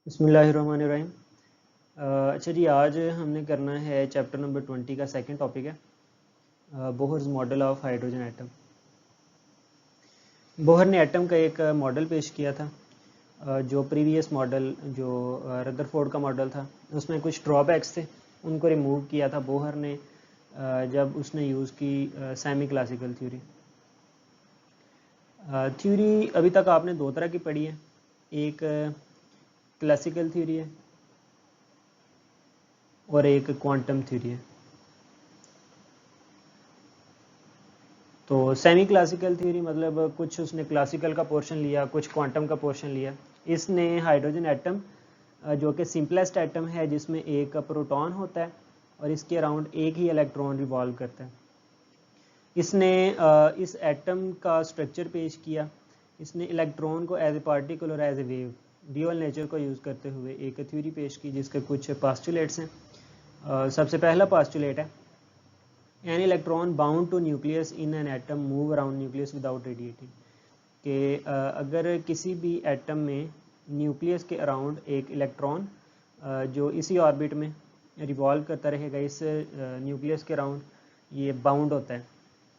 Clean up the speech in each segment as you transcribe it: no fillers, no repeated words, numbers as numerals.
बिस्मिल्लाहिर्रहमानिर्रहीम। अच्छा जी, आज हमने करना है चैप्टर नंबर 20 का सेकंड टॉपिक है Bohr's model of hydrogen atom. Bohr ने एटम का एक मॉडल पेश किया था। जो प्रीवियस मॉडल जो रदरफोर्ड का मॉडल था उसमें कुछ ड्रॉबैक्स थे, उनको रिमूव किया था बोहर ने जब उसने यूज़ की सेमी क्लासिकल थ्योरी। थ्योरी अभी तक आपने दो तरह की पढ़ी है, एक क्लासिकल थ्योरी है और एक क्वांटम थ्योरी है। तो सेमी क्लासिकल थ्योरी मतलब कुछ उसने क्लासिकल का पोर्शन लिया, कुछ क्वांटम का पोर्शन लिया। इसने हाइड्रोजन एटम जो कि सिंपलेस्ट एटम है, जिसमें एक प्रोटॉन होता है और इसके अराउंड एक ही इलेक्ट्रॉन रिवॉल्व करता है, इसने इस एटम का स्ट्रक्चर पेश किया। इसने इलेक्ट्रॉन को एज ए पार्टिकल और as a wave dual nature को यूज़ करते हुए एक थ्योरी पेश की, जिसके कुछ पास्टुलेट्स हैं। सबसे पहला पास्टुलेट है an electron bound to nucleus in an atom move around nucleus without radiating. कि अगर किसी भी एटम में न्यूक्लियस के अराउंड एक इलेक्ट्रॉन जो इसी ऑर्बिट में रिवॉल्व करता रहेगा, इस न्यूक्लियस के अराउंड ये बाउंड होता है,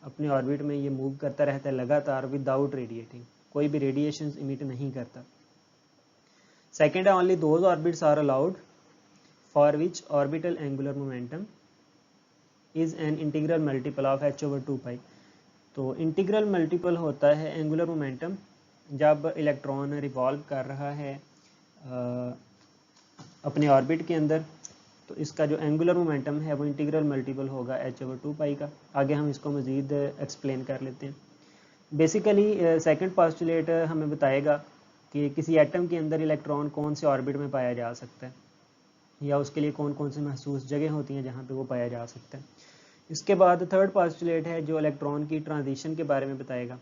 अपने ऑर्बिट में ये मूव करता रहता है लगातार विदाउट रेडिएटिंग, कोई भी रेडिएशन इमिट नहीं करता। सेकेंड है only those orbits are allowed for which orbital angular momentum is an integral multiple of h/2 pi. तो इंटीग्रल मल्टीपल होता है एंगुलर मोमेंटम जब इलेक्ट्रॉन रिवॉल्व कर रहा है अपने ऑर्बिट के अंदर, तो इसका जो एंगुलर मोमेंटम है वो इंटीग्रल मल्टीपल होगा h/2 पाई का। आगे हम इसको मज़ीद एक्सप्लेन कर लेते हैं। बेसिकली सेकंड पास्टुलेट हमें बताएगा कि किसी एटम के अंदर इलेक्ट्रॉन कौन से ऑर्बिट में पाया जा सकता है, या उसके लिए कौन कौन सी महसूस जगह होती हैं जहाँ पे वो पाया जा सकता है। इसके बाद थर्ड पास्टुलेट है जो इलेक्ट्रॉन की ट्रांजिशन के बारे में बताएगा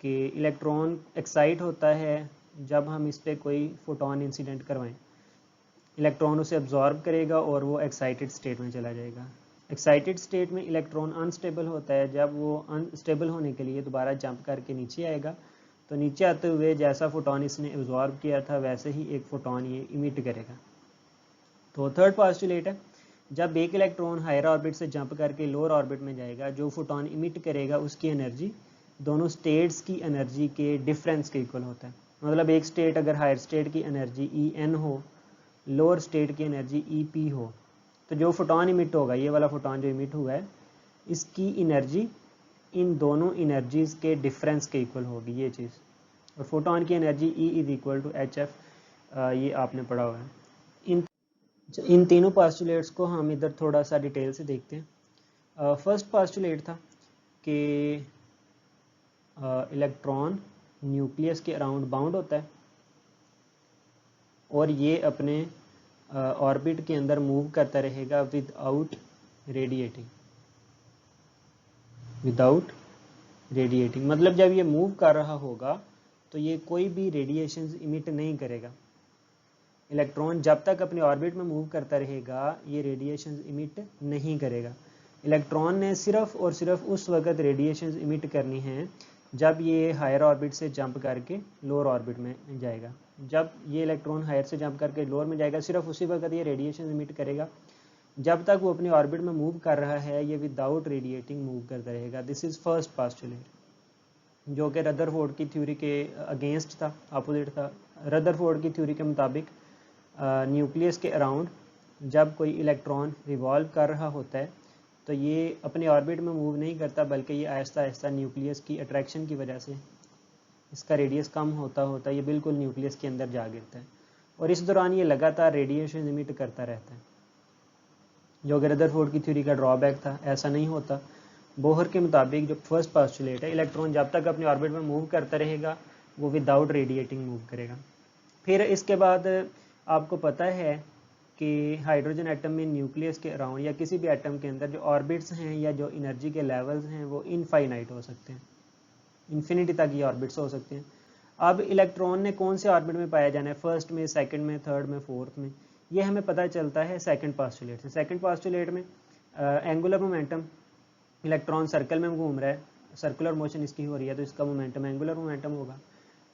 कि इलेक्ट्रॉन एक्साइट होता है जब हम इस पर कोई फोटोन इंसिडेंट करवाएं, इलेक्ट्रॉन उसे अब्जॉर्ब करेगा और वो एक्साइटेड स्टेट में चला जाएगा। एक्साइटेड स्टेट में इलेक्ट्रॉन अनस्टेबल होता है, जब वो अनस्टेबल होने के लिए दोबारा जंप करके नीचे आएगा, तो नीचे आते हुए जैसा फोटोन इसने एब्जॉर्ब किया था वैसे ही एक फोटोन ये इमिट करेगा। तो थर्ड पास्टुलेट है जब एक इलेक्ट्रॉन हायर ऑर्बिट से जंप करके लोअर ऑर्बिट में जाएगा, जो फोटोन इमिट करेगा उसकी एनर्जी दोनों स्टेट्स की एनर्जी के डिफरेंस के इक्वल होता है। मतलब एक स्टेट अगर हायर स्टेट की एनर्जी En हो, लोअर स्टेट की एनर्जी Ep हो, तो जो फोटोन इमिट होगा, ये वाला फोटोन जो इमिट हुआ है, इसकी एनर्जी इन दोनों एनर्जीज के डिफरेंस के इक्वल होगी ये चीज़। और फोटोन की energy E is equal to HF, ये आपने पढ़ा हुआ है। इन तीनों पास्टुलेट्स को हम इधर थोड़ा सा डिटेल से देखते हैं। फर्स्ट पास्टुलेट था कि इलेक्ट्रॉन न्यूक्लियस के अराउंड बाउंड होता है और ये अपने ऑर्बिट के अंदर मूव करता रहेगा विदाउट रेडिएटिंग। विदाउट रेडिएटिंग मतलब जब ये मूव कर रहा होगा तो ये कोई भी रेडिएशंस इमिट नहीं करेगा। इलेक्ट्रॉन जब तक अपने ऑर्बिट में मूव करता रहेगा ये रेडिएशंस इमिट नहीं करेगा। इलेक्ट्रॉन ने सिर्फ और सिर्फ उस वक्त रेडिएशंस इमिट करनी हैं जब ये हायर ऑर्बिट से जंप करके लोअर ऑर्बिट में जाएगा। जब ये इलेक्ट्रॉन हायर से जंप करके लोअर में जाएगा, सिर्फ उसी वक्त ये रेडिएशन इमिट करेगा। जब तक वो अपने ऑर्बिट में मूव कर रहा है ये विदाउट रेडिएटिंग मूव करता रहेगा। दिस इज़ फर्स्ट पास्टुलेट, जो कि रदरफोर्ड की थ्योरी के अगेंस्ट था, अपोजिट था। रदरफोर्ड की थ्योरी के मुताबिक न्यूक्लियस के अराउंड जब कोई इलेक्ट्रॉन रिवॉल्व कर रहा होता है तो ये अपने ऑर्बिट में मूव नहीं करता, बल्कि ये आहिस्ता आहिस्ता न्यूक्लियस की अट्रैक्शन की वजह से इसका रेडियस कम होता होता ये बिल्कुल न्यूक्लियस के अंदर जा गिरता है, और इस दौरान ये लगातार रेडिएशन इमिट करता रहता है, जो कि रदरफोर्ड की थ्योरी का ड्रॉबैक था। ऐसा नहीं होता। बोहर के मुताबिक जो फर्स्ट पास्टुलेट है, इलेक्ट्रॉन जब तक अपने ऑर्बिट में मूव करता रहेगा वो विदाउट रेडिएटिंग मूव करेगा। फिर इसके बाद आपको पता है कि हाइड्रोजन एटम में न्यूक्लियस के अराउंड या किसी भी एटम के अंदर जो ऑर्बिट्स हैं या जो एनर्जी के लेवल्स हैं वो इनफाइनाइट हो सकते हैं, इन्फिनिटी तक ये ऑर्बिट्स हो सकते हैं। अब इलेक्ट्रॉन ने कौन से ऑर्बिट में पाया जाना है, फर्स्ट में, सेकंड में, थर्ड में, फोर्थ में, ये हमें पता चलता है सेकंड पास्टुलेट से। सेकंड पास्टुलेट में एंगुलर मोमेंटम, इलेक्ट्रॉन सर्कल में घूम रहा है, सर्कुलर मोशन इसकी हो रही है, तो इसका मोमेंटम एंगुलर मोमेंटम होगा।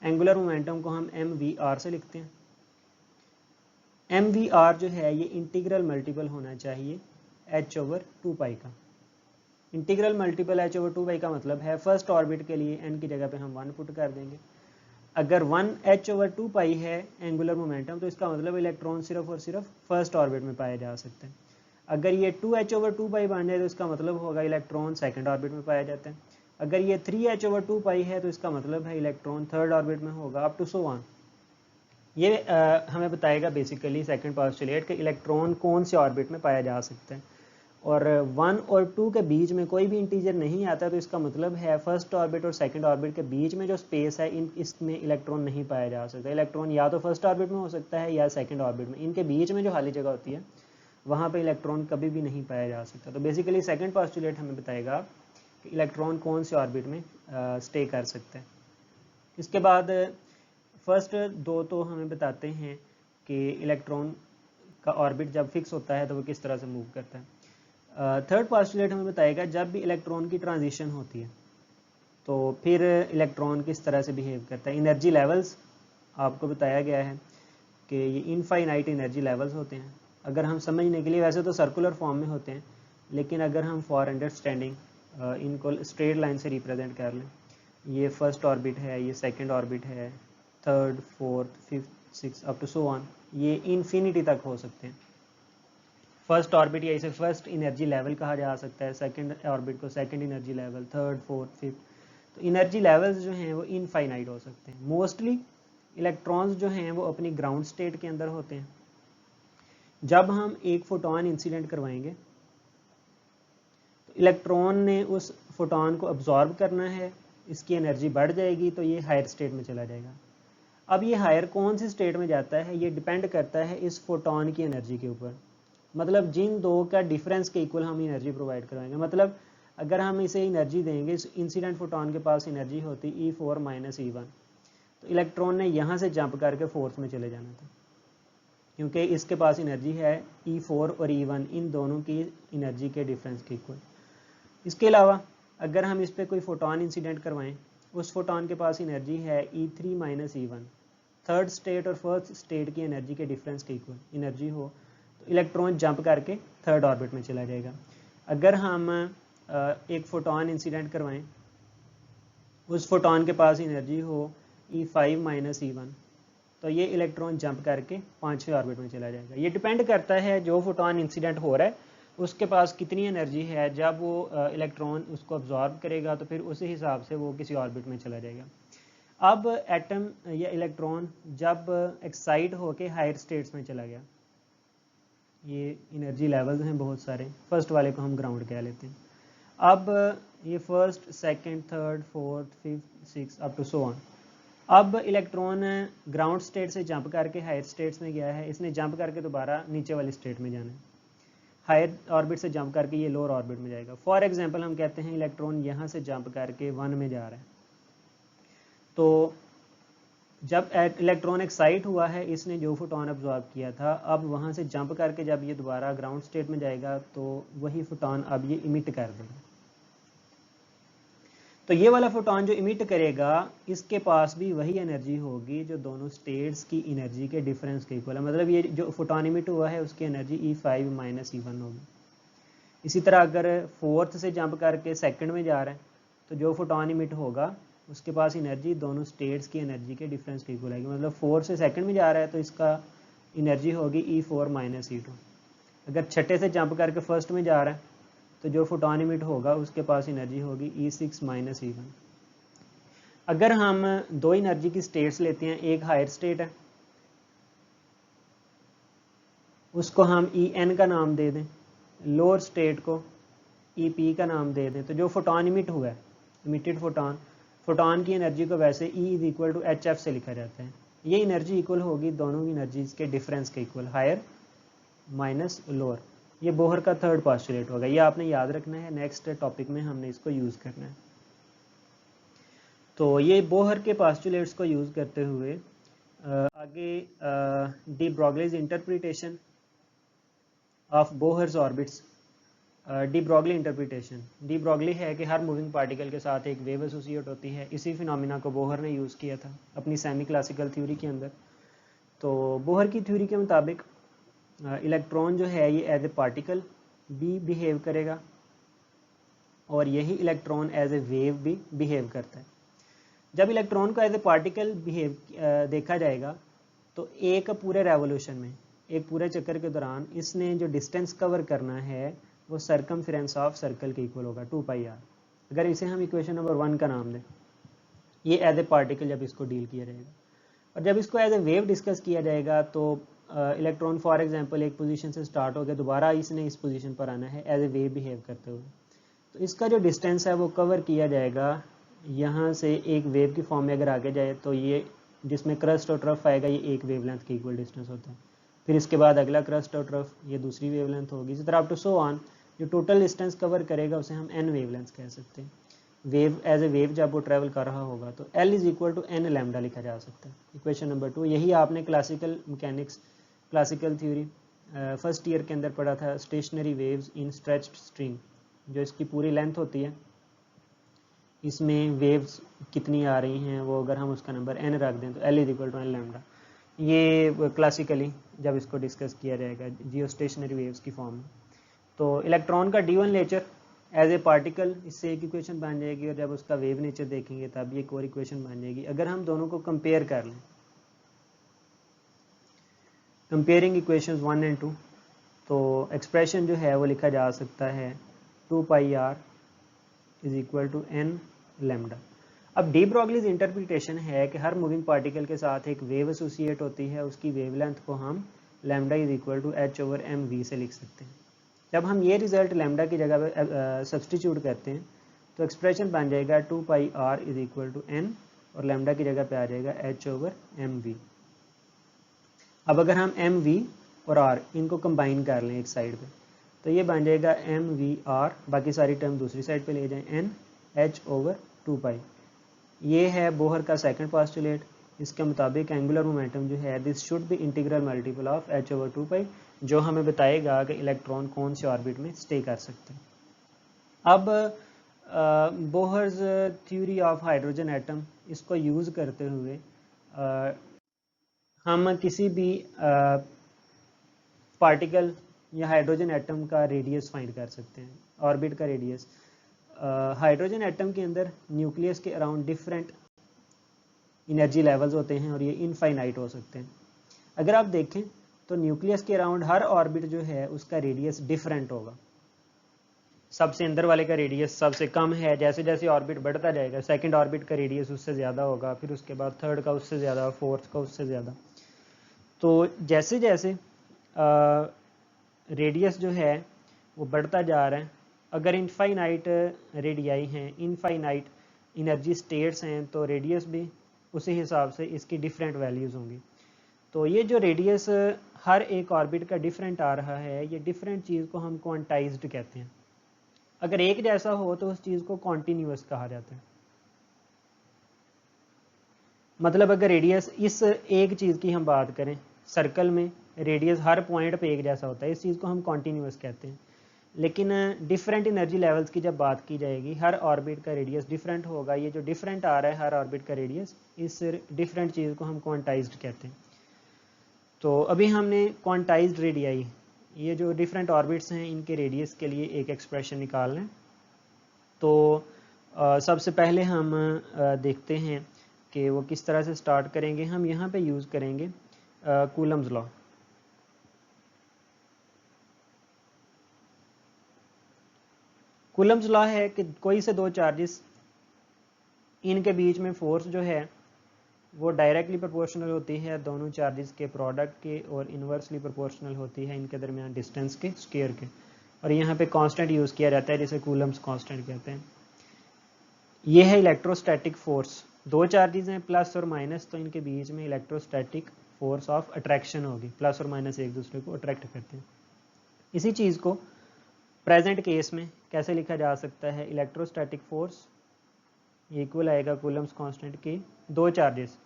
एंगुलर मोमेंटम को हम mvr से लिखते हैं। MVR जो है ये इंटीग्रल मल्टीपल होना चाहिए h/2π का। इंटीग्रल मल्टीपल h/2π का मतलब है फर्स्ट ऑर्बिट के लिए n की जगह पे हम 1 पुट कर देंगे। अगर 1 h/2π है एंगुलर मोमेंटम तो इसका मतलब इलेक्ट्रॉन सिर्फ और सिर्फ फर्स्ट ऑर्बिट में पाया जा सकता है। अगर ये 2h/2π बन जाए तो इसका मतलब होगा इलेक्ट्रॉन सेकंड ऑर्बिट में पाया जाता है। अगर ये 3h/2π है तो इसका मतलब है इलेक्ट्रॉन थर्ड ऑर्बिट में होगा, अप टू सो ऑन। ये हमें बताएगा बेसिकली सेकंड पोस्टुलेट कि इलेक्ट्रॉन कौन से ऑर्बिट में पाया जा सकता है। और 1 और 2 के बीच में कोई भी इंटीजर नहीं आता तो इसका मतलब है फर्स्ट ऑर्बिट और सेकंड ऑर्बिट के बीच में जो स्पेस है इसमें इलेक्ट्रॉन नहीं पाया जा सकता। इलेक्ट्रॉन या तो फर्स्ट ऑर्बिट में हो सकता है या सेकंड ऑर्बिट में, इनके बीच में जो खाली जगह होती है वहाँ पे इलेक्ट्रॉन कभी भी नहीं पाया जा सकता। तो बेसिकली सेकंड पोस्टुलेट हमें बताएगा कि इलेक्ट्रॉन कौन से ऑर्बिट में स्टे कर सकता है। इसके बाद फर्स्ट दो तो हमें बताते हैं कि इलेक्ट्रॉन का ऑर्बिट जब फिक्स होता है तो वो किस तरह से मूव करता है। थर्ड पोस्टुलेट हमें बताएगा जब भी इलेक्ट्रॉन की ट्रांजिशन होती है तो फिर इलेक्ट्रॉन किस तरह से बिहेव करता है। एनर्जी लेवल्स आपको बताया गया है कि ये इनफाइनाइट एनर्जी लेवल्स होते हैं। अगर हम समझने के लिए, वैसे तो सर्कुलर फॉर्म में होते हैं, लेकिन अगर हम फॉर अंडरस्टैंडिंग इनको स्ट्रेट लाइन से रिप्रेजेंट कर लें, ये फर्स्ट ऑर्बिट है, ये सेकंड ऑर्बिट है, third, fourth, fifth, six, up to so on, ये इन्फिनिटी तक हो सकते हैं। फर्स्ट ऑर्बिट या इसे फर्स्ट एनर्जी लेवल कहा जा सकता है, सेकंड ऑर्बिट को second energy level, third, fourth, fifth. तो एनर्जी लेवल्स जो हैं वो इनफाइनाइट हो सकते हैं। मोस्टली इलेक्ट्रॉन्स जो हैं वो अपनी ग्राउंड स्टेट के अंदर होते हैं। जब हम एक फोटोन इंसिडेंट करवाएंगे तो इलेक्ट्रॉन ने उस फोटोन को अब्जॉर्ब करना है, इसकी एनर्जी बढ़ जाएगी तो ये हायर स्टेट में चला जाएगा। अब ये हायर कौन सी स्टेट में जाता है ये डिपेंड करता है इस फोटोन की एनर्जी के ऊपर। मतलब जिन दो का डिफरेंस के इक्वल हम एनर्जी प्रोवाइड करवाएंगे। मतलब अगर हम इसे एनर्जी देंगे, इस इंसिडेंट फोटोन के पास एनर्जी होती E4 - E1, तो इलेक्ट्रॉन ने यहाँ से जंप करके फोर्थ में चले जाना था, क्योंकि इसके पास एनर्जी है E4 और E1, इन दोनों की एनर्जी के डिफरेंस के इक्वल। इसके अलावा अगर हम इस पर कोई फोटोन इंसिडेंट करवाएं, उस फोटोन के पास एनर्जी है E3 - E1, थर्ड स्टेट और फोर्थ स्टेट की एनर्जी के डिफरेंस के इक्वल एनर्जी हो, तो इलेक्ट्रॉन जंप करके थर्ड ऑर्बिट में चला जाएगा। अगर हम एक फोटोन इंसिडेंट करवाएं, उस फोटोन के पास एनर्जी हो E5 - E1, तो ये इलेक्ट्रॉन जंप करके पांचवें ऑर्बिट में चला जाएगा। ये डिपेंड करता है जो फोटोन इंसिडेंट हो रहा है उसके पास कितनी एनर्जी है। जब वो इलेक्ट्रॉन उसको अब्जॉर्ब करेगा तो फिर उसी हिसाब से वो किसी ऑर्बिट में चला जाएगा। अब एटम या इलेक्ट्रॉन जब एक्साइट होके हायर स्टेट्स में चला गया, ये एनर्जी लेवल्स हैं बहुत सारे, फर्स्ट वाले को हम ग्राउंड कह लेते हैं। अब ये first, second, third, fourth, fifth, six, up to so on. अब इलेक्ट्रॉन ग्राउंड स्टेट से जंप करके हायर स्टेट्स में गया है, इसने जंप करके दोबारा नीचे वाली स्टेट में जाना है। हायर ऑर्बिट से जंप करके ये लोअर ऑर्बिट में जाएगा। फॉर एग्जांपल हम कहते हैं इलेक्ट्रॉन यहाँ से जंप करके 1 में जा रहा है, तो जब इलेक्ट्रॉन एक्साइट हुआ है, इसने जो फोटोन अब्जॉर्ब किया था, अब वहाँ से जंप करके जब ये दोबारा ग्राउंड स्टेट में जाएगा तो वही फोटोन अब ये इमिट कर देगा। तो ये वाला फोटोन जो इमिट करेगा इसके पास भी वही एनर्जी होगी जो दोनों स्टेट्स की एनर्जी के डिफरेंस के इक्वल है। मतलब ये जो फोटोन इमिट हुआ है उसकी एनर्जी E5 - E1 होगी। इसी तरह अगर फोर्थ से जंप करके सेकंड में जा रहा है तो जो फोटोन इमिट होगा उसके पास एनर्जी दोनों स्टेट्स की एनर्जी के डिफरेंस के इक्वल आएगी। मतलब फोर्थ से सेकंड में जा रहा है तो इसका एनर्जी होगी E4 - E2। अगर छठे से जंप करके फर्स्ट में जा रहा है तो जो फोटोन इमिट होगा उसके पास एनर्जी होगी E6 - E1। अगर हम दो एनर्जी की स्टेट्स लेते हैं, एक हायर स्टेट है उसको हम En का नाम दे दें, लोअर स्टेट को EP का नाम दे दें, तो जो फोटोन इमिट हुआ है, इमिटेड फोटोन की एनर्जी को वैसे E = hf से लिखा जाता है। ये एनर्जी इक्वल होगी दोनों एनर्जीज के डिफरेंस के इक्वल, हायर माइनस लोअर। ये बोहर का थर्ड पोस्टुलेट होगा, ये आपने याद रखना है, नेक्स्ट टॉपिक में हमने इसको यूज़ करना है। तो ये बोहर के पोस्टुलेट्स को यूज़ करते हुए आगे D Broglie's interpretation of Bohr's orbits. De Broglie interpretation, de Broglie है कि हर मूविंग पार्टिकल के साथ एक वेव एसोसिएट होती है। इसी फिनोमिना को बोहर ने यूज़ किया था अपनी सेमी क्लासिकल थ्योरी के अंदर। तो बोहर की थ्योरी के मुताबिक इलेक्ट्रॉन जो है ये एज ए पार्टिकल भी बिहेव करेगा और यही इलेक्ट्रॉन एज ए वेव भी बिहेव करता है। जब इलेक्ट्रॉन को एज ए पार्टिकल बिहेव देखा जाएगा तो एक पूरे रेवोल्यूशन में, एक पूरे चक्कर के दौरान इसने जो डिस्टेंस कवर करना है वो सर्कमफ्रेंस ऑफ सर्कल के इक्वल होगा 2πr। अगर इसे हम इक्वेशन नंबर 1 का नाम दें, ये एज ए पार्टिकल जब इसको डील किया जाएगा। और जब इसको एज ए वेव डिस्कस किया जाएगा तो इलेक्ट्रॉन फॉर एग्जांपल एक पोजीशन से स्टार्ट हो गया, दोबारा इसने इस पोजीशन पर आना है एज ए वेव बिहेव करते हुए, तो इसका जो डिस्टेंस है वो कवर किया जाएगा यहाँ से एक वेव की फॉर्म में अगर आगे जाए तो ये जिसमें क्रस्ट और ट्रफ आएगा ये एक वेवलेंथ के इक्वल डिस्टेंस होता है। फिर इसके बाद अगला क्रस्ट और ट्रफ ये दूसरी वेवलेंथ होगी, इसी तरह अप टू सो ऑन। जो टोटल डिस्टेंस कवर करेगा उसे हम n वेवलेंथ कह सकते हैं। वेव एज ए वेव जब वो ट्रैवल कर रहा होगा तो L is equal to n lambda लिखा जा सकता है। इक्वेशन नंबर 2 यही आपने classical mechanics, classical theory first year के अंदर पढ़ा था, stationary waves in stretched string. जो इसकी पूरी लेंथ होती है, इसमें वेव्स कितनी आ रही हैं वो अगर हम उसका नंबर n रख दें तो L is equal to n lambda. ये क्लासिकली जब इसको डिस्कस किया जाएगा जियो स्टेशनरी वेव्स की फॉर्म में। तो इलेक्ट्रॉन का D1 nature as a particle, इससे एक इक्वेशन बन जाएगी, और जब उसका वेव नेचर देखेंगे तब ये एक और इक्वेशन बन जाएगी। अगर हम दोनों को कंपेयर कर लें, कंपेयरिंग इक्वेशंस 1 एंड 2, तो एक्सप्रेशन जो है वो लिखा जा सकता है 2πr is equal to n lambda. अब डी ब्रॉगलीज इंटरप्रिटेशन है कि हर मूविंग पार्टिकल के साथ एक वेव एसोसिएट होती है, उसकी वेवलेंथ को हम lambda is equal to h/mv से लिख सकते हैं। जब हम ये रिजल्ट लैम्डा की जगह पे सब्सटीट्यूट करते हैं तो एक्सप्रेशन बन जाएगा 2πr is equal to n और लैम्डा की जगह पे आ जाएगा h/mv। अब अगर हम mv और r इनको कंबाइन कर लें एक साइड पे तो ये बन जाएगा mvr, बाकी सारी टर्म दूसरी साइड पे ले जाएं, n h/2π। ये है बोहर का सेकंड पोस्टुलेट। इसके मुताबिक एंगुलर मोमेंटम जो है this should be integral multiple of h/2π, जो हमें बताएगा कि इलेक्ट्रॉन कौन से ऑर्बिट में स्टे कर सकते हैं। अब Bohr's theory of hydrogen atom, इसको यूज़ करते हुए हम किसी भी पार्टिकल या हाइड्रोजन एटम का रेडियस फाइंड कर सकते हैं, ऑर्बिट का रेडियस। हाइड्रोजन एटम के अंदर न्यूक्लियस के अराउंड डिफरेंट एनर्जी लेवल्स होते हैं और ये इनफाइनाइट हो सकते हैं। अगर आप देखें तो न्यूक्लियस के अराउंड हर ऑर्बिट जो है उसका रेडियस डिफरेंट होगा। सबसे अंदर वाले का रेडियस सबसे कम है, जैसे जैसे ऑर्बिट बढ़ता जाएगा सेकंड ऑर्बिट का रेडियस उससे ज़्यादा होगा, फिर उसके बाद थर्ड का उससे ज़्यादा, फोर्थ का उससे ज़्यादा। तो जैसे जैसे रेडियस जो है वो बढ़ता जा रहा है, अगर इनफाइनाइट रेडियाई हैं, इनफाइनाइट एनर्जी स्टेट्स हैं, तो रेडियस भी उसी हिसाब से इसकी डिफरेंट वैल्यूज़ होंगी। तो ये जो रेडियस हर एक ऑर्बिट का डिफरेंट आ रहा है, ये डिफरेंट चीज़ को हम क्वांटाइज्ड कहते हैं। अगर एक जैसा हो तो उस चीज़ को कॉन्टीन्यूअस कहा जाता है। मतलब अगर रेडियस इस एक चीज़ की हम बात करें, सर्कल में रेडियस हर पॉइंट पे एक जैसा होता है, इस चीज़ को हम कॉन्टीन्यूअस कहते हैं। लेकिन डिफरेंट एनर्जी लेवल्स की जब बात की जाएगी, हर ऑर्बिट का रेडियस डिफरेंट होगा। ये जो डिफरेंट आ रहा है हर ऑर्बिट का रेडियस, इस डिफरेंट चीज़ को हम क्वांटाइज्ड कहते हैं। तो अभी हमने क्वांटाइज्ड रेडियाई, ये जो डिफरेंट ऑर्बिट्स हैं इनके रेडियस के लिए एक एक्सप्रेशन निकाल लें। तो सबसे पहले हम देखते हैं कि वो किस तरह से स्टार्ट करेंगे। हम यहाँ पे यूज़ करेंगे कूलम्स लॉ। कूलम्स लॉ है कि कोई से दो चार्जेस, इनके बीच में फोर्स जो है वो डायरेक्टली प्रोपोर्शनल होती है दोनों चार्जेस के प्रोडक्ट के, और इन्वर्सली प्रोपोर्शनल होती है इनके दरमियान डिस्टेंस के स्क्वायर के। और यहाँ पे कांस्टेंट यूज़ किया जाता है जिसे कूलम्स कांस्टेंट कहते हैं। ये है इलेक्ट्रोस्टैटिक फोर्स। दो चार्जेस हैं प्लस और माइनस, तो इनके बीच में इलेक्ट्रोस्टैटिक फोर्स ऑफ अट्रैक्शन होगी, प्लस और माइनस एक दूसरे को अट्रैक्ट करते हैं। इसी चीज़ को प्रेजेंट केस में कैसे लिखा जा सकता है, इलेक्ट्रोस्टैटिक फोर्स इक्वल आएगा कूलम्स कांस्टेंट के दो चार्जेस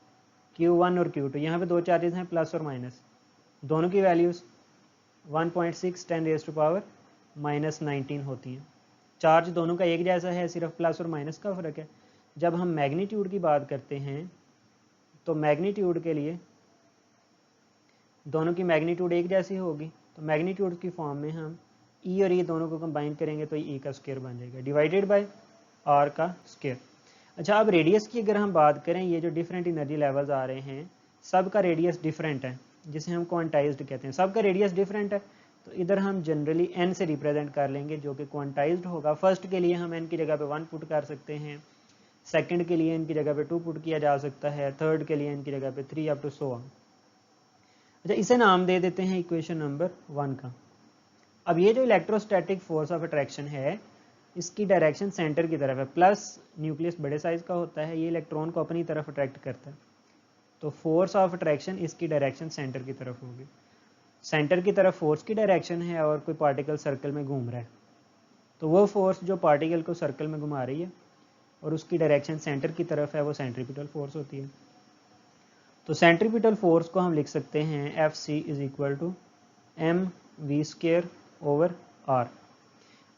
Q1 और Q2। यहाँ पे दो चार्जेस हैं प्लस और माइनस, दोनों की वैल्यूज़ 1.6 10⁻⁻19 होती हैं। चार्ज दोनों का एक जैसा है, सिर्फ प्लस और माइनस का फ़र्क है। जब हम मैग्नीट्यूड की बात करते हैं तो मैग्नीट्यूड के लिए दोनों की मैग्नीट्यूड एक जैसी होगी, तो मैग्नीट्यूड की फॉर्म में हम ई और ई दोनों को कंबाइन करेंगे तो ई का स्क्वायर बन जाएगा डिवाइडेड बाय आर का स्क्वायर। अच्छा, अब रेडियस की अगर हम बात करें, ये जो डिफरेंट एनर्जी लेवल्स आ रहे हैं सब का रेडियस डिफरेंट है, जिसे हम क्वांटाइज्ड कहते हैं। सब का रेडियस डिफरेंट है, तो इधर हम जनरली n से रिप्रेजेंट कर लेंगे जो कि क्वांटाइज्ड होगा। फर्स्ट के लिए हम n की जगह पे 1 पुट कर सकते हैं, सेकंड के लिए n की जगह पे 2 पुट किया जा सकता है, थर्ड के लिए n की जगह पे 3 अप टू सो ऑन। अच्छा, इसे नाम दे देते हैं इक्वेशन नंबर 1 का। अब ये जो इलेक्ट्रोस्टैटिक फोर्स ऑफ अट्रैक्शन है, इसकी डायरेक्शन सेंटर की तरफ है, प्लस न्यूक्लियस बड़े साइज का होता है, ये इलेक्ट्रॉन को अपनी तरफ अट्रैक्ट करता है, तो फोर्स ऑफ अट्रैक्शन इसकी डायरेक्शन सेंटर की तरफ होगी। सेंटर की तरफ फोर्स की डायरेक्शन है और कोई पार्टिकल सर्कल में घूम रहा है, तो वो फोर्स जो पार्टिकल को सर्कल में घुमा रही है और उसकी डायरेक्शन सेंटर की तरफ है, वो सेंट्रीपिटल फोर्स होती है। तो सेंट्रीपिटल फोर्स को हम लिख सकते हैं F C is equal to M V square over R.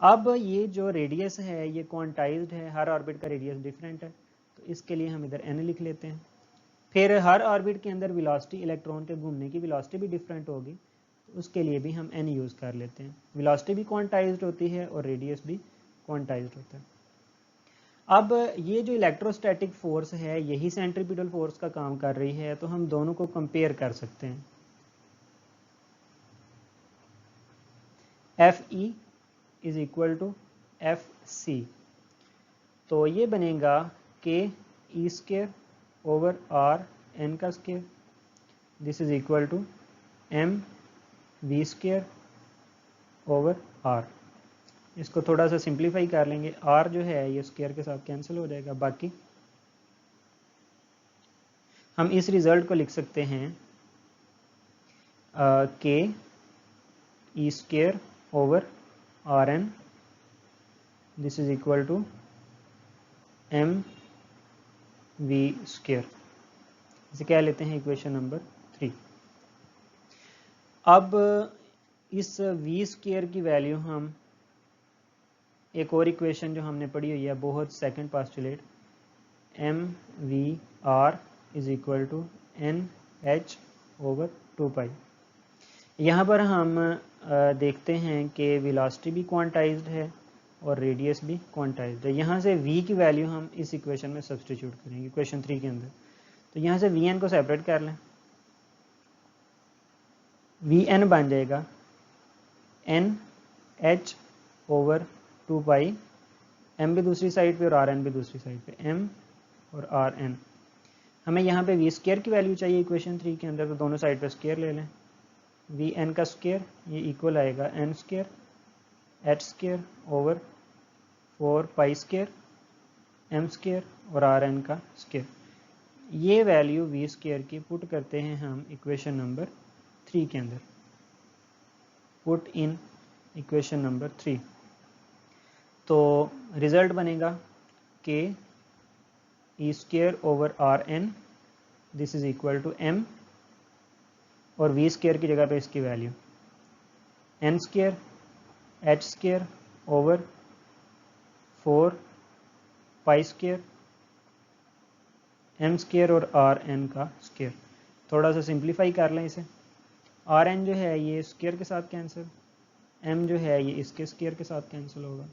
अब ये जो रेडियस है ये क्वांटाइज्ड है, हर ऑर्बिट का रेडियस डिफरेंट है, तो इसके लिए हम इधर n लिख लेते हैं। फिर हर ऑर्बिट के अंदर वेलोसिटी, इलेक्ट्रॉन के घूमने की वेलोसिटी भी डिफरेंट होगी, तो उसके लिए भी हम n यूज़ कर लेते हैं। वेलोसिटी भी क्वांटाइज्ड होती है और रेडियस भी क्वांटाइज्ड होता है। अब ये जो इलेक्ट्रोस्टैटिक फोर्स है यही सेंट्रीपिटल फोर्स का काम कर रही है, तो हम दोनों को कंपेयर कर सकते हैं। F E is equal to F C, तो ये बनेगा K E square over R N का square, this is equal to M V square over R. इसको थोड़ा सा सिंप्लीफाई कर लेंगे, आर जो है ये स्क्वायर के साथ कैंसिल हो जाएगा, बाकी हम इस रिजल्ट को लिख सकते हैं K E square over R N, this is equal to M V square. इसे क्या लेते हैं इक्वेशन नंबर 3। अब इस वी स्क्वायर की वैल्यू हम एक और इक्वेशन जो हमने पढ़ी हुई है बहुत second postulate, M V R is equal to N H over 2 pi. यहाँ पर हम देखते हैं कि वेलोसिटी भी क्वांटाइज्ड है और रेडियस भी क्वांटाइज्ड है। यहाँ से v की वैल्यू हम इस इक्वेशन में सब्सटीट्यूट करेंगे इक्वेशन 3 के अंदर, तो यहाँ से vn को सेपरेट कर लें, vn बन जाएगा N H over 2 pi, m भी दूसरी साइड पे और आर एन भी दूसरी साइड पे, m और आर एन। हमें यहाँ पे वी स्क्वायर की वैल्यू चाहिए इक्वेशन 3 के अंदर, तो दोनों साइड पे स्क्वायर ले लें। वी एन का स्क्वायर ये इक्वल आएगा N square H square over 4 pi square M square और आर एन का स्क्वायर। ये वैल्यू वी स्क्वायर की पुट करते हैं हम इक्वेशन नंबर 3 के अंदर, पुट इन इक्वेशन नंबर 3, तो रिजल्ट बनेगा K E square over R N, this is equal to M, और वी स्क्वायर की जगह पे इसकी value N square H square over 4 pi square M square और आर एन का स्क्वायर। थोड़ा सा सिंप्लीफाई कर लें इसे, आर एन जो है ये स्क्वायर के साथ कैंसिल, एम जो है ये इसके स्क्वायर के साथ कैंसिल होगा,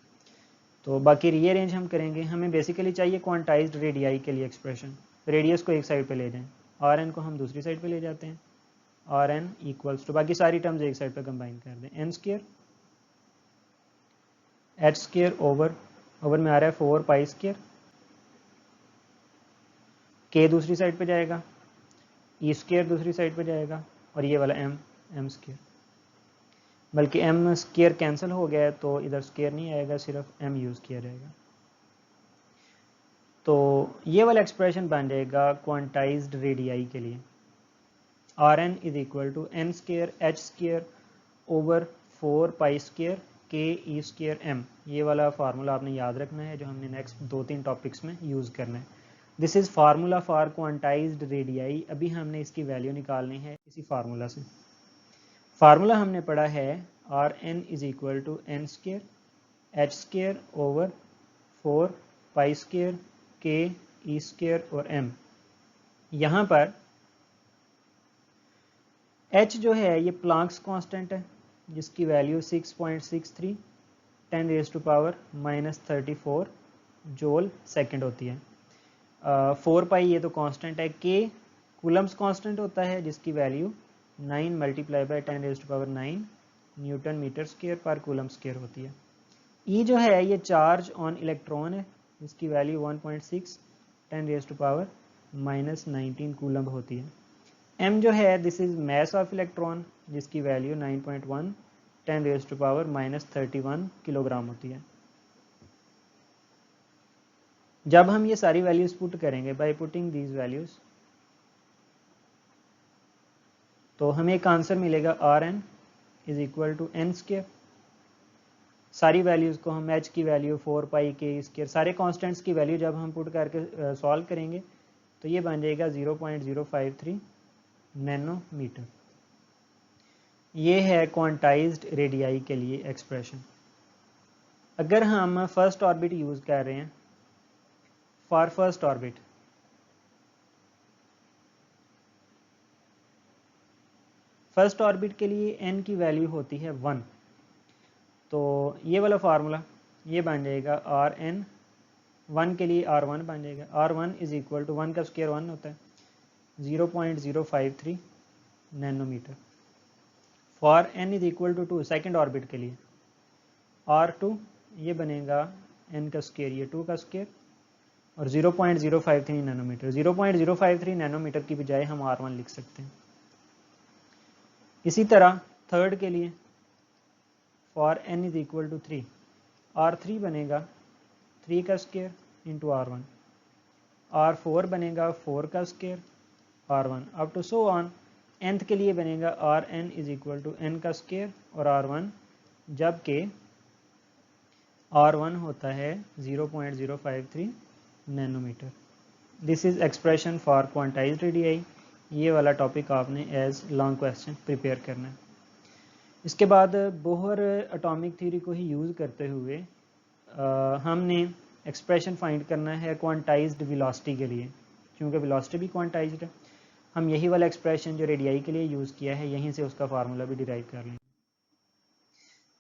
तो बाकी रीअरेंज हम करेंगे। हमें बेसिकली चाहिए क्वांटाइज्ड रेडियाई के लिए एक्सप्रेशन, रेडियस को एक साइड पे ले जाएं, आर एन को हम दूसरी साइड पे ले जाते हैं, आर एन इक्वल्स टू बाकी सारी टर्म्स एक साइड पे कंबाइन कर दें, N square H square over में आ रहा है 4 पाई स्क्वायर, के दूसरी साइड पे जाएगा, ई स्क्वायर दूसरी साइड पे जाएगा, और ये वाला एम स्क्वायर, बल्कि एम स्क्वायर कैंसिल हो गया है तो इधर स्क्वायर नहीं आएगा, सिर्फ एम यूज़ किया जाएगा। तो ये वाला एक्सप्रेशन बन जाएगा क्वांटाइज्ड रेडियाई के लिए, R N is equal to N square H square over 4 pi square K E square M. ये वाला फार्मूला आपने याद रखना है जो हमने नेक्स्ट 2-3 टॉपिक्स में यूज़ करना है। This is formula for quantised radii. अभी हमने इसकी वैल्यू निकालनी है इसी फार्मूला से। फार्मूला हमने पढ़ा है R N is equal to N square H square over 4 pi square K E square और एम। यहाँ पर h जो है ये प्लांक्स कांस्टेंट है, जिसकी वैल्यू 6.63 10⁻⁻34 जूल सेकंड होती है। 4 पाई ये तो कांस्टेंट है। के कूलम्स कांस्टेंट होता है जिसकी value 9 multiply by 10⁻⁹ newton metre square पर कूलम स्क्वायर होती है। ई जो है ये चार्ज ऑन इलेक्ट्रॉन है जिसकी वैल्यू 1.6 10⁻⁻19 कूलम होती है। एम जो है this is mass of electron जिसकी वैल्यू 9.1 10⁻⁻31 किलोग्राम होती है। जब हम ये सारी वैल्यूज पुट करेंगे बाय पुटिंग दीज वैल्यूज तो हमें एक आंसर मिलेगा Rn is equal to n square. सारी वैल्यूज को हम h की वैल्यू 4 पाई के स्क्वायर सारे कांस्टेंट्स की वैल्यू जब हम पुट करके सॉल्व करेंगे तो ये बन जाएगा 0.053 नैनोमीटर। ये है क्वांटाइज्ड रेडियाई के लिए एक्सप्रेशन। अगर हम फर्स्ट ऑर्बिट यूज कर रहे हैं फॉर फर्स्ट ऑर्बिट के लिए n की वैल्यू होती है 1, तो ये वाला फार्मूला ये बन जाएगा Rn 1 के लिए R1 बन जाएगा। R1 इज इक्वल टू 1 का स्क्वायर 1 होता है 0.053 nanometre. For n is equal to 2 second orbit के लिए R2 ये बनेगा n का स्क्वायर ये 2 का स्क्वायर और 0.053 नैनोमीटर। 0.053 नैनोमीटर की बजाय हम R1 लिख सकते हैं। इसी तरह थर्ड के लिए for n is equal to 3 R3 बनेगा 3 का स्क्वायर इंटू R1। R4 बनेगा 4 का square R1 up to so on. nth के लिए बनेगा Rn is equal to n का स्क्वायर और R1 जबकि R1 होता है 0.053 nanometre. This is expression for quantised radii. ये वाला टॉपिक आपने एज लॉन्ग क्वेश्चन प्रिपेयर करना है। इसके बाद बोहर एटॉमिक थ्योरी को ही यूज़ करते हुए हमने एक्सप्रेशन फाइंड करना है क्वांटाइज्ड वेलोसिटी के लिए। क्योंकि वेलोसिटी भी क्वांटाइज्ड है हम यही वाला एक्सप्रेशन जो रेडियाई के लिए यूज़ किया है यहीं से उसका फार्मूला भी डिराइव कर लेंगे।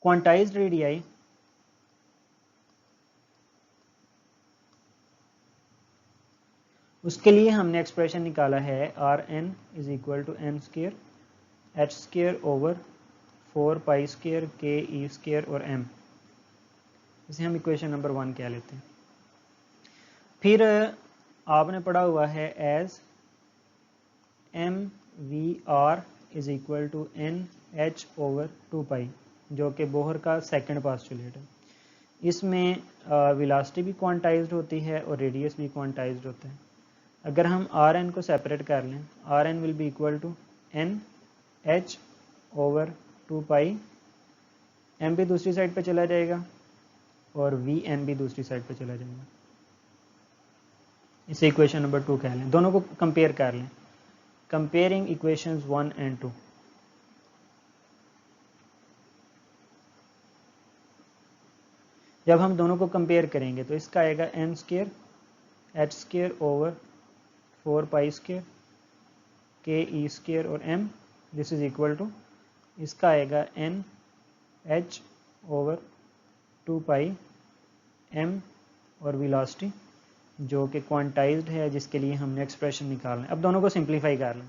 क्वांटाइज्ड रेडियाई उसके लिए हमने एक्सप्रेशन निकाला है Rn is equal to n square h square over 4 pi square K E square और m। इसे हम इक्वेशन नंबर 1 कह लेते हैं। फिर आपने पढ़ा हुआ है as mvr is equal to nh over 2 pi जो कि बोहर का सेकंड पास्टुलेट है। इसमें वेलोसिटी भी क्वांटाइज्ड होती है और रेडियस भी क्वांटाइज्ड होता है। अगर हम Rn को सेपरेट कर लें Rn will be equal to nh over 2 pi m भी दूसरी साइड पे चला जाएगा और Vn भी दूसरी साइड पे चला जाएगा। इसे इक्वेशन नंबर 2 कह लें। दोनों को कंपेयर कर लें। Comparing equations 1 and 2। जब हम दोनों को कंपेयर करेंगे तो इसका आएगा m square h square over 4 pi square K E square और m this is equal to इसका आएगा n h over 2 pi m और वेलोसिटी जो कि क्वांटाइज्ड है जिसके लिए हमने एक्सप्रेशन निकालना है। अब दोनों को सिंप्लीफाई कर लें।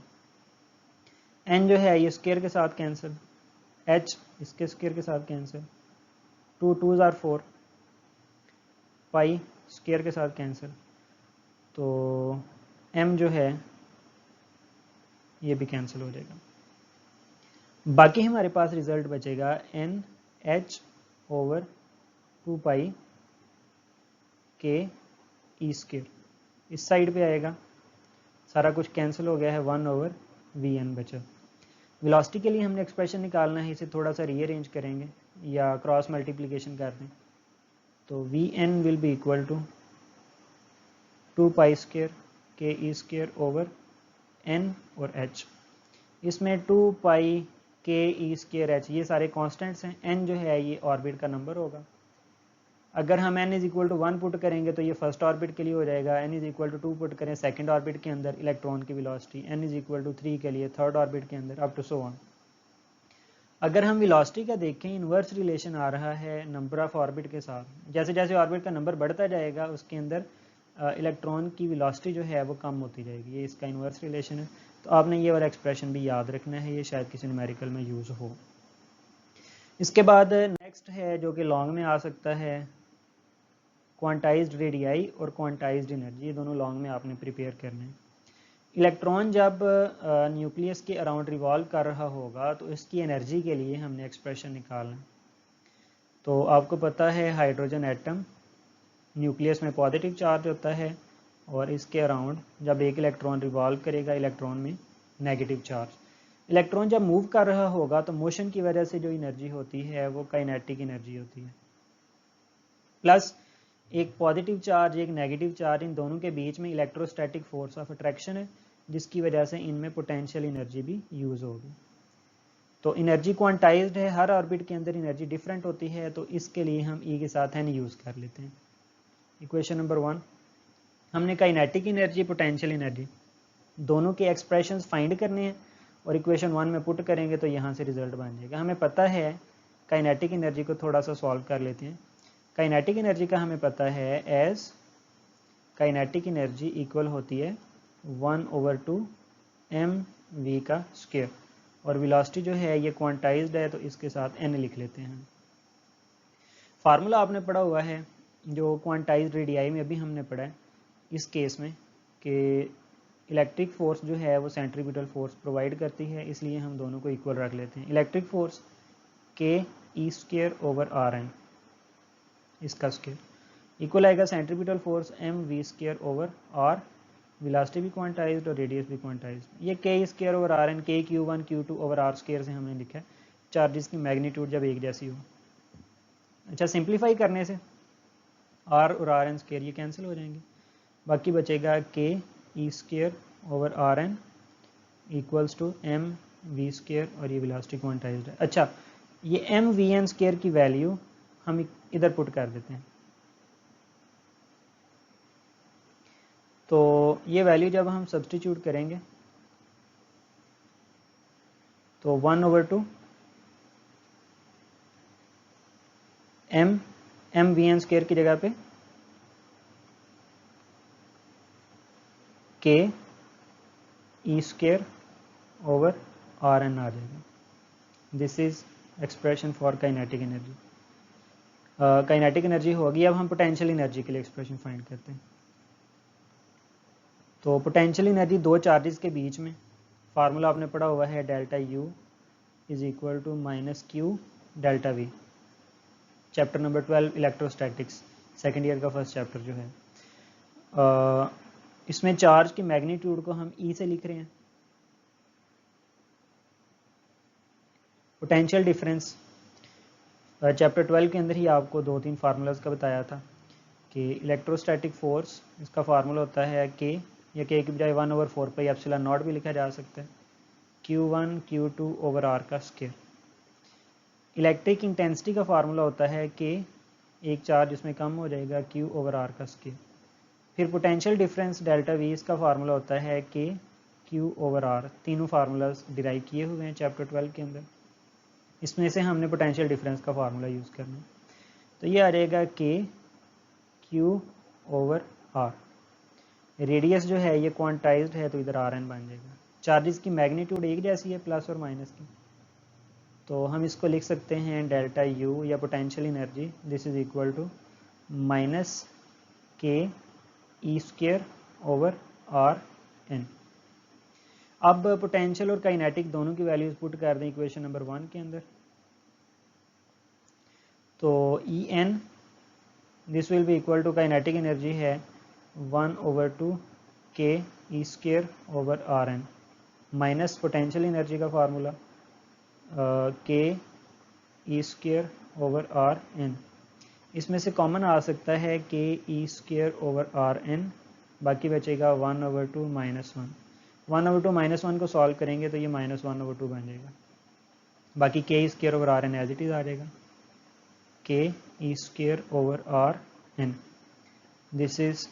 n जो है ये स्क्वायर के साथ कैंसिल, h इसके स्क्वायर के साथ cancel, 2 2s are 4, pi square के साथ कैंसिल, तो m जो है ये भी कैंसिल हो जाएगा। बाकी हमारे पास रिजल्ट बचेगा n h ओवर 2 पाई के ई स्क्वायर। इस साइड पे आएगा सारा कुछ कैंसिल हो गया है 1 ओवर Vn बचा। वेलोसिटी के लिए हमने एक्सप्रेशन निकालना है, इसे थोड़ा सा रीअरेंज करेंगे या क्रॉस मल्टीप्लिकेशन कर दें तो Vn will be equal to 2 pi square K E square over n और h। इसमें 2 पाई के ई स्क्वायर h ये सारे कांस्टेंट्स हैं। n जो है ये ऑर्बिट का नंबर होगा। अगर हम n is equal to 1 put करेंगे तो ये फर्स्ट ऑर्बिट के लिए हो जाएगा। n is equal to 2 put करें सेकंड ऑर्बिट के अंदर इलेक्ट्रॉन की velocity. n is equal to 3 के लिए थर्ड ऑर्बिट के अंदर अप टू सो ऑन। अगर हम वेलोसिटी का देखें, इन्वर्स रिलेशन आ रहा है नंबर ऑफ ऑर्बिट के साथ। जैसे जैसे ऑर्बिट का नंबर बढ़ता जाएगा उसके अंदर इलेक्ट्रॉन की वेलोसिटी जो है वो कम होती जाएगी। ये इसका इन्वर्स रिलेशन है। तो आपने ये वाला एक्सप्रेशन भी याद रखना है, ये शायद किसी न्यूमेरिकल में यूज़ हो। इसके बाद नेक्स्ट है जो कि लॉन्ग में आ सकता है, क्वांटाइज्ड रेडियाई और क्वांटाइज्ड एनर्जी। ये दोनों लॉन्ग में आपने प्रिपेयर करने हैं। इलेक्ट्रॉन जब न्यूक्लियस के अराउंड रिवॉल्व कर रहा होगा तो इसकी एनर्जी के लिए हमने एक्सप्रेशन निकालना है। तो आपको पता है हाइड्रोजन एटम न्यूक्लियस में पॉजिटिव चार्ज होता है और इसके अराउंड जब एक इलेक्ट्रॉन रिवॉल्व करेगा इलेक्ट्रॉन में नेगेटिव चार्ज। इलेक्ट्रॉन जब मूव कर रहा होगा तो मोशन की वजह से जो एनर्जी होती है वो काइनेटिक एनर्जी होती है, प्लस एक पॉजिटिव चार्ज एक नेगेटिव चार्ज, इन दोनों के बीच में इलेक्ट्रोस्टैटिक फोर्स ऑफ अट्रैक्शन है जिसकी वजह से इनमें पोटेंशियल एनर्जी भी यूज़ होगी। तो एनर्जी क्वांटाइज्ड है, हर ऑर्बिट के अंदर एनर्जी डिफरेंट होती है, तो इसके लिए हम ई के साथ एन यूज़ कर लेते हैं। इक्वेशन नंबर 1, हमने काइनेटिक एनर्जी पोटेंशियल एनर्जी दोनों के एक्सप्रेशंस फाइंड करने हैं और इक्वेशन 1 में पुट करेंगे तो यहाँ से रिजल्ट बन जाएगा। हमें पता है काइनेटिक एनर्जी को थोड़ा सा सॉल्व कर लेते हैं। काइनेटिक एनर्जी का हमें पता है एज काइनेटिक एनर्जी इक्वल होती है 1/2 mv का स्क्वायर, और वेलोसिटी जो है ये क्वांटाइज्ड है तो इसके साथ n लिख लेते हैं। फार्मूला आपने पढ़ा हुआ है जो क्वांटाइज्ड रेडियाई में अभी हमने पढ़ा है इस केस में कि इलेक्ट्रिक फोर्स जो है वो सेंट्रीपिटल फोर्स प्रोवाइड करती है, इसलिए हम दोनों को इक्वल रख लेते हैं। इलेक्ट्रिक फोर्स k(E²/Rn), इसका स्क्वायर इक्वल आएगा सेंट्रीपिटल फोर्स mv²/r। वेलोसिटी भी क्वांटाइज्ड और रेडियस भी क्वांटाइज्ड। ये k(E²/Rn), k q1 q2/r² से हमने लिखा है, चार्जेस की मैग्नीट्यूड जब एक जैसी हो। अच्छा, सिंप्लीफाई करने से r और Rn² ये कैंसिल हो जाएंगे, बाकी बचेगा k(E²/Rn) इक्वल्स टू mv² और ये वेलोसिटी क्वांटाइज्ड है। अच्छा, ये mvn² की वैल्यू हम इधर पुट कर देते हैं। तो ये वैल्यू जब हम सब्स्टिट्यूट करेंगे तो 1/2 mvn² की जगह पे k(E²/Rn) आ जाएगा। This is expression for kinetic energy. Kinetic energy होगी। अब हम पोटेंशियल एनर्जी के लिए एक्सप्रेशन फाइंड करते हैं। तो पोटेंशियल एनर्जी दो चार्जेस के बीच में, फार्मूला आपने पढ़ा हुआ है delta U is equal to -Q delta V, chapter number 12 electrostatics, second year का फर्स्ट चैप्टर जो है। इसमें चार्ज की मैग्नीट्यूड को हम E से लिख रहे हैं। पोटेंशियल डिफरेंस चैप्टर 12 के अंदर ही आपको 2-3 फार्मूलाज का बताया था कि इलेक्ट्रोस्टैटिक फोर्स, इसका फार्मूला होता है K, या K की बजाय 1/4πε0 भी लिखा जा सकता है, Q1 Q2/R का स्क्वायर। इलेक्ट्रिक इंटेंसिटी का फार्मूला होता है K, एक चार्ज इसमें कम हो जाएगा, Q/R का स्क्वायर। फिर पोटेंशियल डिफरेंस डेल्टा V, इसका फार्मूला होता है K Q/R। तीनों फार्मूलाज डिराइव किए हुए हैं चैप्टर 12 के अंदर। इसमें से हमने पोटेंशियल डिफरेंस का फार्मूला यूज़ करना है। तो ये आ जाएगा K Q/R। रेडियस जो है ये क्वांटाइज्ड है तो इधर Rn बन जाएगा। चार्जेस की मैग्नीट्यूड एक जैसी है, प्लस और माइनस की, तो हम इसको लिख सकते हैं डेल्टा U या potential energy, this is equal to -k(E²/Rn)। अब पोटेंशियल और काइनेटिक दोनों की वैल्यूज पुट कर दें इक्वेशन नंबर 1 के अंदर। तो En this will be equal to, kinetic energy है 1/2 k(E²/Rn) माइनस पोटेंशियल एनर्जी का फार्मूला k(E²/Rn). इसमें से कॉमन आ सकता है k(E²/Rn), बाकी बचेगा 1/2 -1। 1/2 -1 को सॉल्व करेंगे तो ये -1/2 बन जाएगा, बाकी k(E²/Rn) एज इट इज आ जाएगा, k(E²/Rn). This is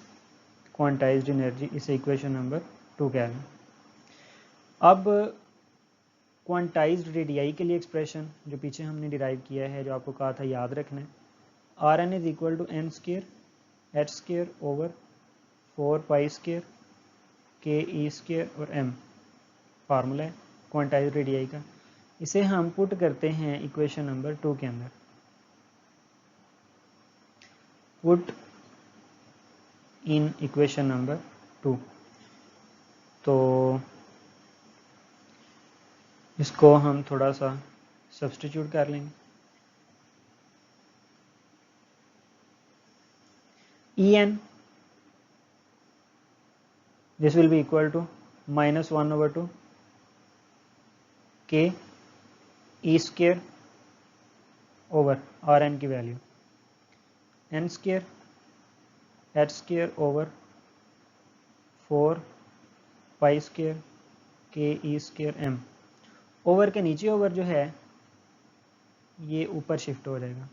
quantized energy, इसे इक्वेशन नंबर 2 कह लें। अब क्वांटाइज्ड रेडियाई के लिए एक्सप्रेशन जो पीछे हमने डिराइव किया है, जो आपको कहा था याद रखना है, R N is equal to N square H square over 4 pi square K E square और एम फार्मूला है क्वांटाइज्ड रेडियाई का। इसे हम पुट करते हैं इक्वेशन नंबर 2 के अंदर। पुट इन इक्वेशन नंबर 2, तो इसको हम थोड़ा सा सब्स्टिट्यूट कर लेंगे। E N this will be equal to -1/2 K E square over R N की value N square H square over 4 pi square K E square M. Over के नीचे ओवर जो है ये ऊपर शिफ्ट हो जाएगा।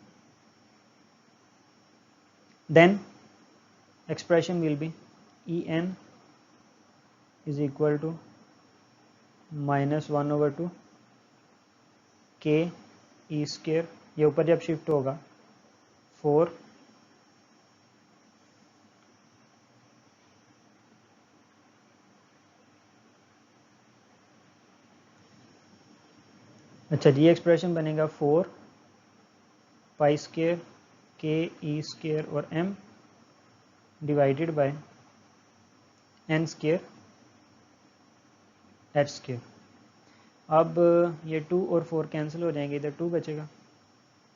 Then expression will be E N is equal to -1/2 K E square, ये ऊपर जब शिफ्ट होगा 4 अच्छा जी, एक्सप्रेशन बनेगा 4 pi square K E square और M divided by N square H square. अब ये 2 और 4 कैंसिल हो जाएंगे, इधर 2 बचेगा,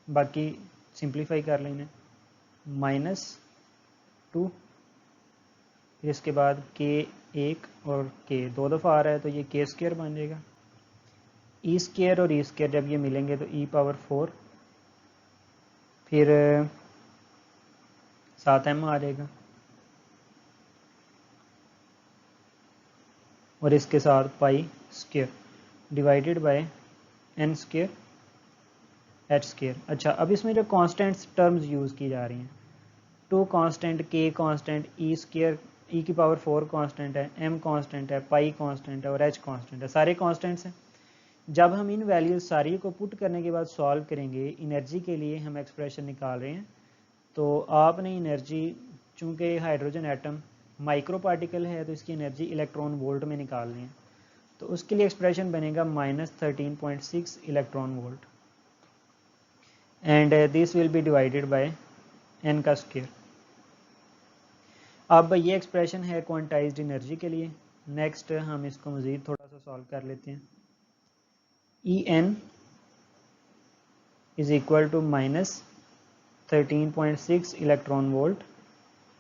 बाकी सिंप्लीफाई कर लेंगे -2, फिर इसके बाद के 1 और के 2 दफ़ा आ रहा है तो ये के स्क्र बन जाएगा। ई स्क्र और ई स्क्र जब ये मिलेंगे तो ई पावर 4, फिर साथ एम आ जाएगा और इसके साथ pi square divided by N square H square. अच्छा, अब इसमें जो कॉन्स्टेंट्स टर्म्स यूज़ की जा रही हैं, 2 कांस्टेंट, के कांस्टेंट, ई स्क्र ई की पावर 4 कांस्टेंट है, एम कांस्टेंट है, पाई कांस्टेंट है और एच कांस्टेंट है, सारे कांस्टेंट्स हैं। जब हम इन वैल्यूज सारी को पुट करने के बाद सॉल्व करेंगे, एनर्जी के लिए हम एक्सप्रेशन निकाल रहे हैं, तो आपने एनर्जी, चूँकि हाइड्रोजन एटम माइक्रो पार्टिकल है तो इसकी एनर्जी इलेक्ट्रॉन वोल्ट में निकालनी है, तो उसके लिए एक्सप्रेशन बनेगा -13.6 electron volt and this will be divided by N का स्क्वायर। अब ये एक्सप्रेशन है क्वांटाइज्ड एनर्जी के लिए। नेक्स्ट हम इसको मज़ीद थोड़ा सा सॉल्व कर लेते हैं। E N is equal to -13.6 electron volt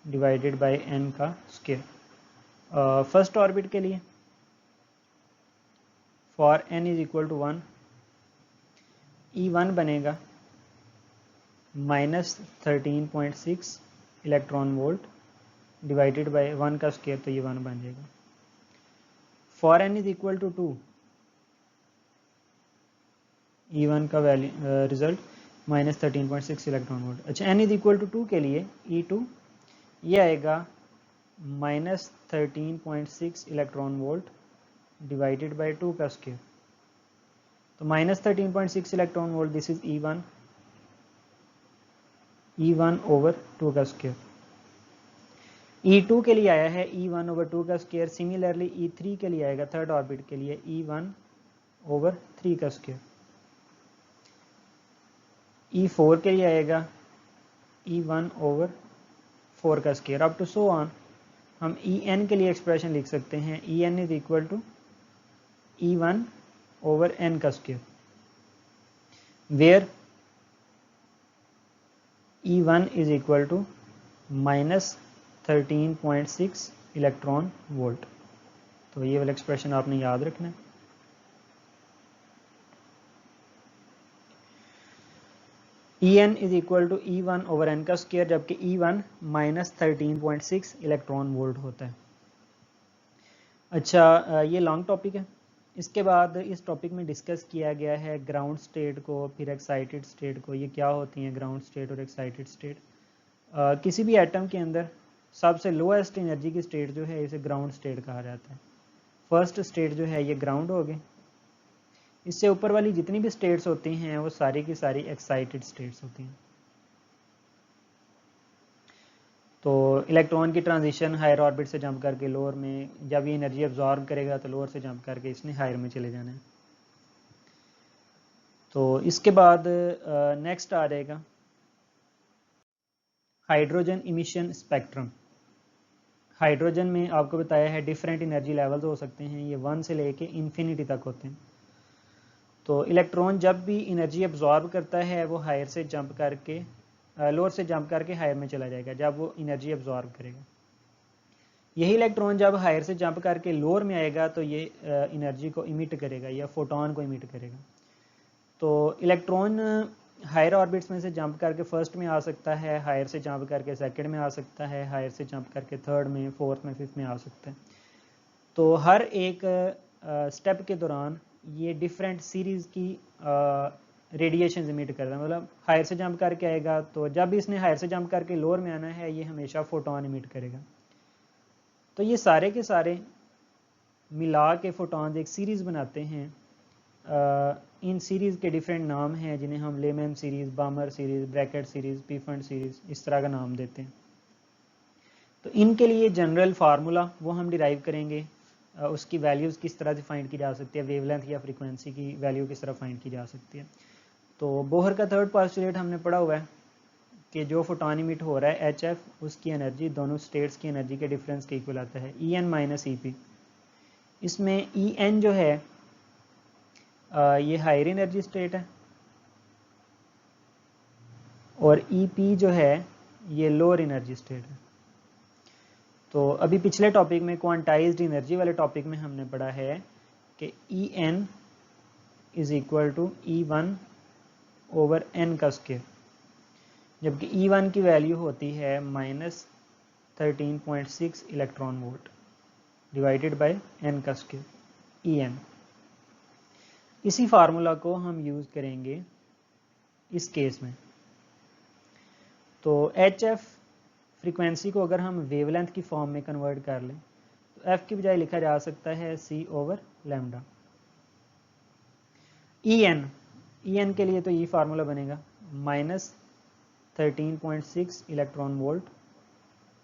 divided by N का स्क्वायर। फर्स्ट ऑर्बिट के लिए for n is equal to 1, E1 बनेगा -13.6 इलेक्ट्रॉन वोल्ट डिवाइडेड बाय 1 का स्क्वायर, तो ये 1 बन जाएगा। For n is equal to 2, E1 का वैल्यू रिजल्ट -13.6 इलेक्ट्रॉन वोल्ट। अच्छा, n इज इक्वल टू 2 के लिए E2 ये आएगा -13.6 इलेक्ट्रॉन वोल्ट डिवाइडेड बाय 2 का स्क्वायर, तो -13.6 electron volt, this is E1 over 2 का स्क्वायर। E2 के लिए आया है E1 ओवर 2 का स्क्वायर। सिमिलरली E3 के लिए आएगा, थर्ड ऑर्बिट के लिए, E1 ओवर 3 का स्क्वायर। E4 के लिए आएगा E1 ओवर 4 का square, up to so on. हम En के लिए एक्सप्रेशन लिख सकते हैं, En is equal to E1 over n का square, where E1 is equal to -13.6 electron volt. तो ये वाला एक्सप्रेशन आपने याद रखना है। En is equal to E1 over n का स्क्वायर, जबकि E1 -13.6 इलेक्ट्रॉन वोल्ट होता है। अच्छा, ये लॉन्ग टॉपिक है। इसके बाद इस टॉपिक में डिस्कस किया गया है ग्राउंड स्टेट को, फिर एक्साइटेड स्टेट को। ये क्या होती हैं ग्राउंड स्टेट और एक्साइटेड स्टेट? किसी भी एटम के अंदर सबसे लोएस्ट एनर्जी की स्टेट जो है इसे ग्राउंड स्टेट कहा जाता है। फर्स्ट स्टेट जो है ये ग्राउंड हो गई। इससे ऊपर वाली जितनी भी स्टेट्स होती हैं वो सारी की सारी एक्साइटेड स्टेट्स होती हैं। तो इलेक्ट्रॉन की ट्रांजिशन हायर ऑर्बिट से जंप करके लोअर में, जब ये एनर्जी एब्जॉर्ब करेगा तो लोअर से जंप करके इसने हायर में चले जाना है। तो इसके बाद नेक्स्ट आ जाएगा हाइड्रोजन इमिशन स्पेक्ट्रम। हाइड्रोजन में आपको बताया है डिफरेंट एनर्जी लेवल्स हो सकते हैं, ये 1 से लेके इन्फिनिटी तक होते हैं। तो इलेक्ट्रॉन जब भी एनर्जी एब्जॉर्ब करता है वो हायर से जंप करके लोअर से जंप करके हायर में चला जाएगा जब वो एनर्जी एब्जॉर्ब करेगा। यही इलेक्ट्रॉन जब हायर से जंप करके लोअर में आएगा तो ये एनर्जी को इमिट करेगा या फोटोन को इमिट करेगा। तो इलेक्ट्रॉन हायर ऑर्बिट्स में से जंप करके फर्स्ट में आ सकता है, हायर से जंप करके सेकंड में आ सकता है, हायर से जंप करके थर्ड में, फोर्थ में, फिफ्थ में आ सकता है। तो हर एक स्टेप के दौरान ये डिफरेंट सीरीज की रेडिएशन इमिट करता है। मतलब हायर से जंप करके आएगा तो जब भी इसने हायर से जंप करके लोअर में आना है ये हमेशा फोटोन इमिट करेगा। तो ये सारे के सारे मिला के फोटॉन्स एक सीरीज बनाते हैं। इन सीरीज के डिफरेंट नाम हैं जिन्हें हम layman series, बामर series, Brackett series, पीफंड series इस तरह का नाम देते हैं। तो इनके लिए जनरल फार्मूला वो हम डिराइव करेंगे, उसकी वैल्यूज़ किस तरह से फाइंड की जा सकती है, वेवलेंथ या फ्रीक्वेंसी की वैल्यू किस तरह फाइंड की जा सकती है। तो बोहर का थर्ड पोस्टुलेट हमने पढ़ा हुआ है कि जो फोटॉन इमिट हो रहा है HF, उसकी एनर्जी दोनों स्टेट्स की एनर्जी के डिफरेंस के इक्वल आता है, En माइनस EP। इसमें En जो है ये हायर एनर्जी स्टेट है और EP जो है ये लोअर एनर्जी स्टेट है। तो अभी पिछले टॉपिक में क्वांटाइज्ड एनर्जी वाले टॉपिक में हमने पढ़ा है कि En is equal to E1 over n का स्क्वायर, जबकि E1 की वैल्यू होती है -13.6 electron volt divided by n का स्क्वायर En। इसी फार्मूला को हम यूज़ करेंगे इस केस में। तो HF फ्रीक्वेंसी को अगर हम वेवलेंथ की फॉर्म में कन्वर्ट कर लें तो F की बजाय लिखा जा सकता है C ओवर लैम्डा। En के लिए तो ये फार्मूला बनेगा -13.6 electron volt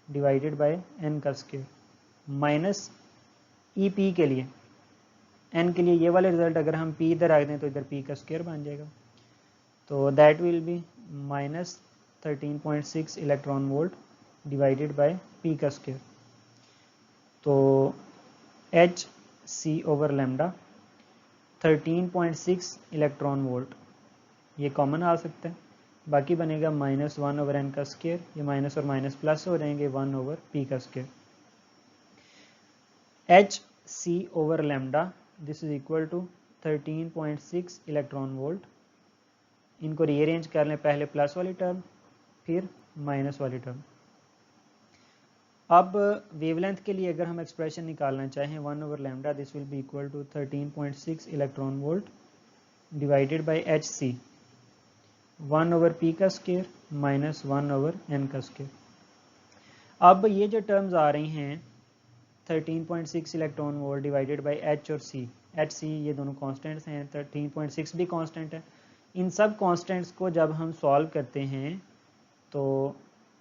divided by n का स्क्वायर, माइनस EP के लिए, n के लिए ये वाले रिजल्ट अगर हम p इधर रख दें तो इधर p का स्क्वायर बन जाएगा। तो that will be -13.6 electron volt divided by p का स्क्वायर। तो HC over lambda 13.6 electron volt ये कॉमन आ सकता है, बाकी बनेगा -1 ओवर n का स्क्वायर, ये माइनस और माइनस प्लस हो जाएंगे 1 ओवर p का square. HC over lambda this is equal to 13.6 electron volt. इनको रीअरेंज कर लें, पहले प्लस वाली टर्म फिर माइनस वाली टर्म। अब वेवलेंथ के लिए अगर हम एक्सप्रेशन निकालना चाहें 1 over lambda this will be equal to 13.6 electron volt divided by HC 1 over p का स्क्वायर माइनस 1 ओवर n का स्क्वायर। अब ये जो टर्म्स आ रही हैं 13.6 electron volt divided by H और C, HC ये दोनों कांस्टेंट्स हैं, 13.6 भी कांस्टेंट है। इन सब कांस्टेंट्स को जब हम सॉल्व करते हैं तो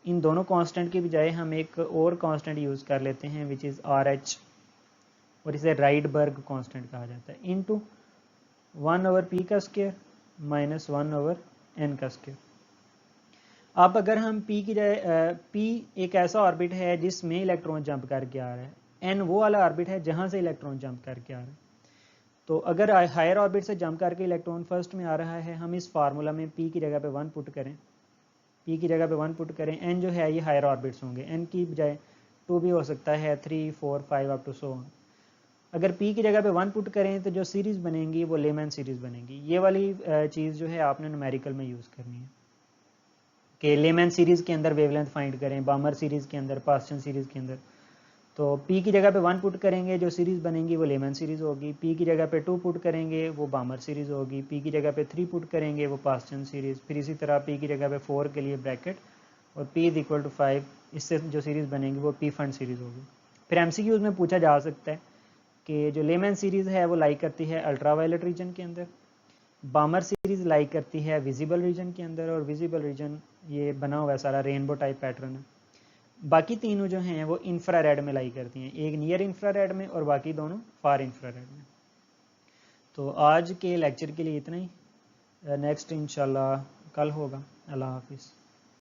इन दोनों कांस्टेंट की बजाय हम एक और कांस्टेंट यूज़ कर लेते हैं विच इज़ RH, और इसे राइडबर्ग कांस्टेंट कहा जाता है, इनटू 1 ओवर p का स्क्वायर माइनस 1 ओवर n का स्क्वायर। अब अगर हम p की जगह p एक ऐसा ऑर्बिट है जिसमें इलेक्ट्रॉन जंप करके आ रहा है, n वो वाला ऑर्बिट है जहाँ से इलेक्ट्रॉन जंप करके आ रहा है। तो अगर हायर ऑर्बिट से जंप करके इलेक्ट्रॉन फर्स्ट में आ रहा है, हम इस फार्मूला में p की जगह पे 1 पुट करें, p की जगह पे 1 पुट करें, n जो है ये हायर ऑर्बिट्स होंगे, n की बजाय 2 भी हो सकता है, 3, 4, 5 अप टू सो ऑन। अगर p की जगह पे 1 पुट करें तो जो सीरीज़ बनेंगी वो लेमैन सीरीज़ बनेगी। ये वाली चीज़ जो है आपने न्यूमेरिकल में यूज़ करनी है कि लेमैन सीरीज़ के अंदर वेवलेंथ फाइंड करें, बामर सीरीज़ के अंदर, पास्टन सीरीज़ के अंदर। तो p की जगह पे 1 पुट करेंगे, जो सीरीज़ बनेंगी वो लेमैन सीरीज़ होगी। p की जगह पे 2 पुट करेंगे वो बामर सीरीज़ होगी। p की जगह पे 3 पुट करेंगे वो पास्टन सीरीज़। फिर इसी तरह p की जगह पे 4 के लिए ब्रैकेट और p इज इक्वल टू 5, इससे जो सीरीज़ बनेंगी वो p फंड सीरीज़ होगी। फिर MCQs में पूछा जा सकता है कि जो लेमन सीरीज़ है वो लाई करती है अल्ट्रा वायलेट रीजन के अंदर, बामर सीरीज़ लाई करती है विजिबल रीजन के अंदर, और विजिबल रीजन ये बना हुआ है सारा रेनबो टाइप पैटर्न है। बाकी तीनों जो हैं वो इंफ्रारेड में लाई करती हैं, एक नियर इंफ्रारेड में और बाकी दोनों फार इंफ्रारेड में। तो आज के लेक्चर के लिए इतना ही, नेक्स्ट इंशाल्लाह कल होगा। अल्लाह हाफिज़।